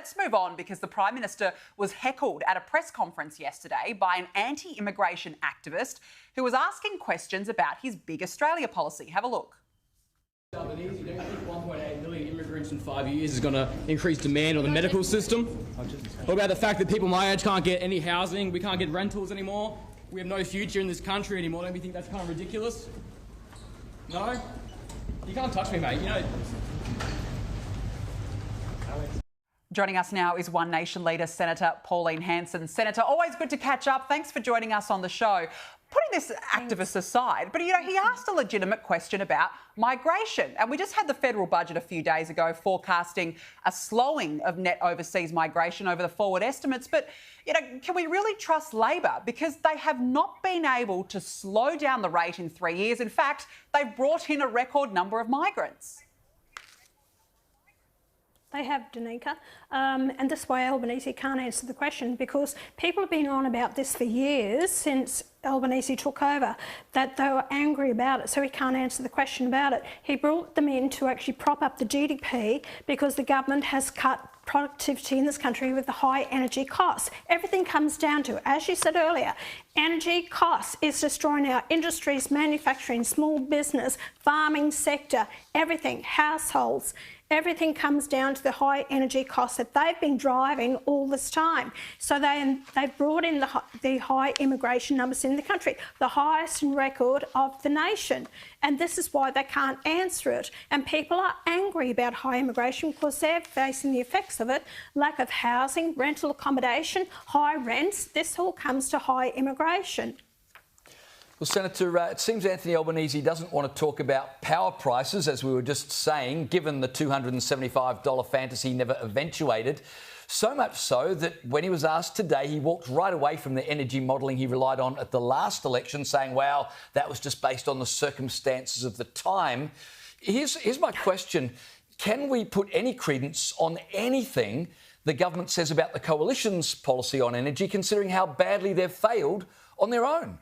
let's move on because the Prime Minister was heckled at a press conference yesterday by an anti-immigration activist who was asking questions about his Big Australia policy. Have a look. Albanese, you don't think 1.8 million immigrants in 5 years is going to increase demand on the medical system? What about the fact that people my age can't get any housing, we can't get rentals anymore, we have no future in this country anymore? Don't you think that's kind of ridiculous? No? You can't touch me, mate. You know. Joining us now is One Nation Leader Senator Pauline Hanson. Senator, always good to catch up. Thanks for joining us on the show. Putting this activist aside, but, he asked a legitimate question about migration. And we just had the federal budget a few days ago forecasting a slowing of net overseas migration over the forward estimates. But, can we really trust Labor? Because they have not been able to slow down the rate in 3 years. In fact, they've brought in a record number of migrants. They have, Danica, and this way Albanese can't answer the question because people have been on about this for years since Albanese took over, that they were angry about it, so he can't answer the question about it. He brought them in to actually prop up the GDP because the government has cut productivity in this country with the high energy costs. Everything comes down to, as you said earlier, energy costs is destroying our industries, manufacturing, small business, farming sector, everything, households. Everything comes down to the high energy costs that they've been driving all this time. So they've brought in the high immigration numbers in the country, the highest in record of the nation. And this is why they can't answer it. And people are angry about high immigration because they're facing the effects of it. Lack of housing, rental accommodation, high rents. This all comes to high immigration. Well, Senator, it seems Anthony Albanese doesn't want to talk about power prices, as we were just saying, given the $275 fantasy never eventuated. So much so that when he was asked today, he walked right away from the energy modelling he relied on at the last election, saying, well, that was just based on the circumstances of the time. Here's my question. Can we put any credence on anything the government says about the coalition's policy on energy, considering how badly they've failed on their own?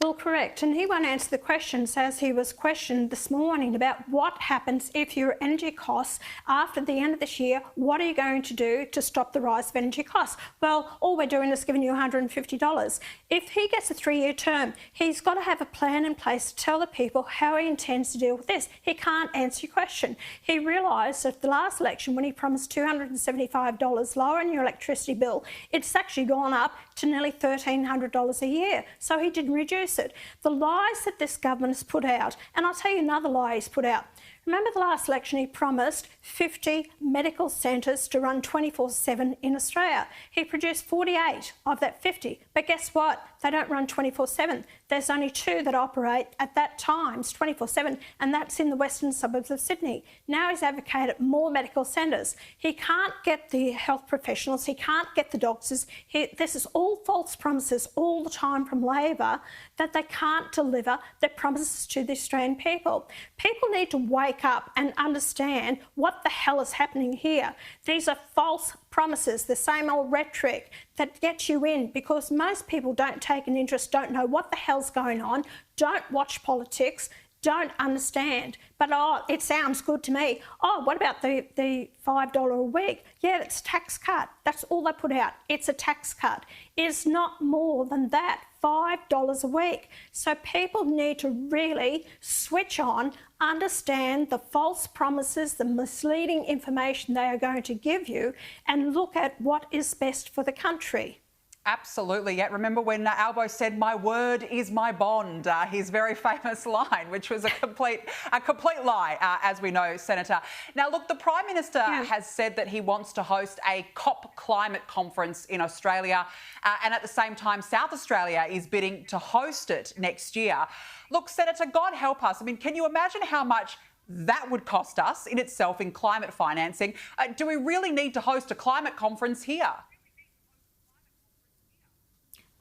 Well, correct. And he won't answer the questions as he was questioned this morning about what happens if your energy costs after the end of this year, what are you going to do to stop the rise of energy costs? Well, all we're doing is giving you $150. If he gets a 3-year term, he's got to have a plan in place to tell the people how he intends to deal with this. He can't answer your question. He realised at the last election when he promised $275 lower in your electricity bill, it's actually gone up to nearly $1,300 a year. So he didn't reduce it. The lies that this government has put out, and I'll tell you another lie he's put out. Remember the last election he promised 50 medical centres to run 24/7 in Australia. He produced 48 of that 50, but guess what? They don't run 24/7. There's only 2 that operate at that times 24/7, and that's in the western suburbs of Sydney. Now he's advocated more medical centres. He can't get the health professionals, he can't get the doctors. This is all false promises all the time from Labor that they can't deliver their promises to the Australian people. People need to wake up and understand what the hell is happening here. These are false promises, the same old rhetoric that gets you in because most people don't take an interest, don't know what the hell's going on, don't watch politics, don't understand. But, it sounds good to me. Oh, what about the $5 a week? Yeah, it's a tax cut. That's all they put out. It's a tax cut. It's not more than that, $5 a week. So people need to really switch on, understand the false promises, the misleading information they are going to give you, and look at what is best for the country. Absolutely. Yeah. Remember when Albo said, "My word is my bond," his very famous line, which was a complete lie, as we know, Senator. Now, look, the Prime Minister has said that he wants to host a COP climate conference in Australia, and at the same time, South Australia is bidding to host it next year. Look, Senator, God help us. I mean, can you imagine how much that would cost us in itself in climate financing? Do we really need to host a climate conference here?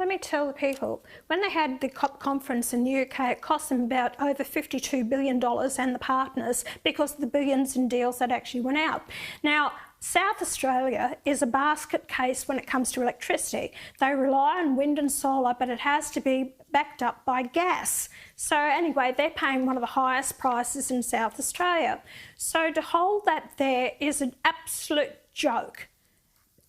Let me tell the people, when they had the COP conference in the UK, it cost them about over $52 billion and the partners because of the billions in deals that actually went out. Now, South Australia is a basket case when it comes to electricity. They rely on wind and solar, but it has to be backed up by gas. So anyway, they're paying one of the highest prices in South Australia. So to hold that there is an absolute joke.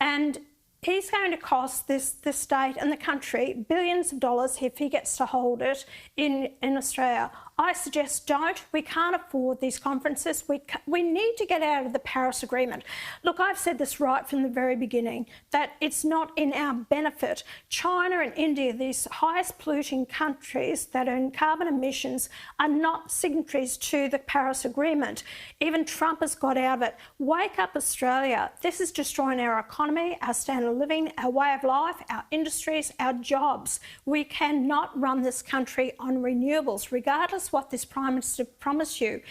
And he's going to cost the state and the country billions of dollars if he gets to hold it in Australia. I suggest don't. We can't afford these conferences. We need to get out of the Paris Agreement. Look, I've said this right from the very beginning, that it's not in our benefit. China and India, these highest polluting countries that are in carbon emissions, are not signatories to the Paris Agreement. Even Trump has got out of it. Wake up, Australia. This is destroying our economy, our standard of living, our way of life, our industries, our jobs. We cannot run this country on renewables, regardless what this Prime Minister promised you.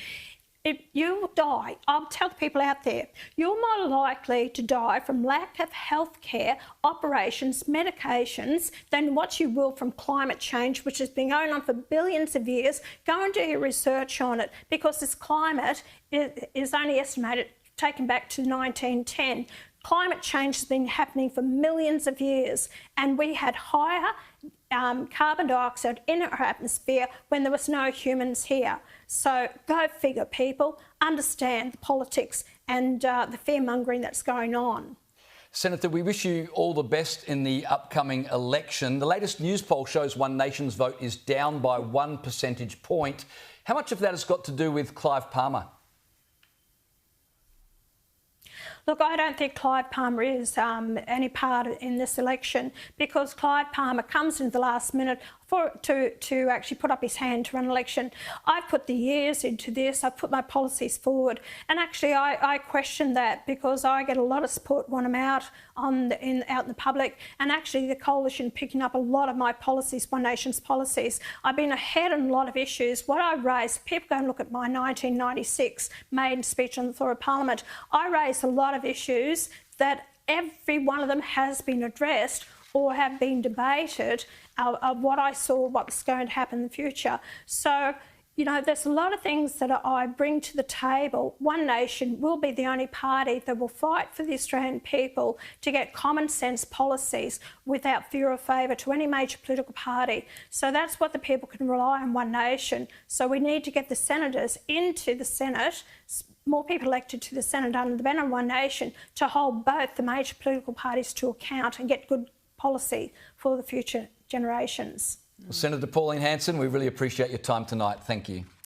If you will die, I'll tell the people out there, you're more likely to die from lack of health care, operations, medications, than what you will from climate change, which has been going on for billions of years. Go and do your research on it, because this climate is only estimated, taken back to 1910. Climate change has been happening for millions of years, and we had higher carbon dioxide in our atmosphere when there was no humans here. So go figure, people. Understand the politics and the fear-mongering that's going on. Senator, we wish you all the best in the upcoming election. The latest news poll shows One Nation's vote is down by 1 percentage point. How much of that has got to do with Clive Palmer? Look, I don't think Clive Palmer is any part in this election, because Clive Palmer comes in the last minute to actually put up his hand to run an election. I've put the years into this. I've put my policies forward, and actually I question that, because I get a lot of support when I'm out in the public, and actually the coalition picking up a lot of my policies, One Nation's policies. I've been ahead on a lot of issues. What I raised, people go and look at my 1996 maiden speech on the floor of Parliament. I raised a lot of issues that every one of them has been addressed or have been debated, of what I saw, what's going to happen in the future. So, you know, there's a lot of things that I bring to the table. One Nation will be the only party that will fight for the Australian people to get common sense policies without fear or favour to any major political party. So that's what the people can rely on, One Nation. So we need to get the senators into the Senate, more people elected to the Senate under the banner of One Nation, to hold both the major political parties to account and get good policy for the future generations. Well, Senator Pauline Hanson, we really appreciate your time tonight. Thank you.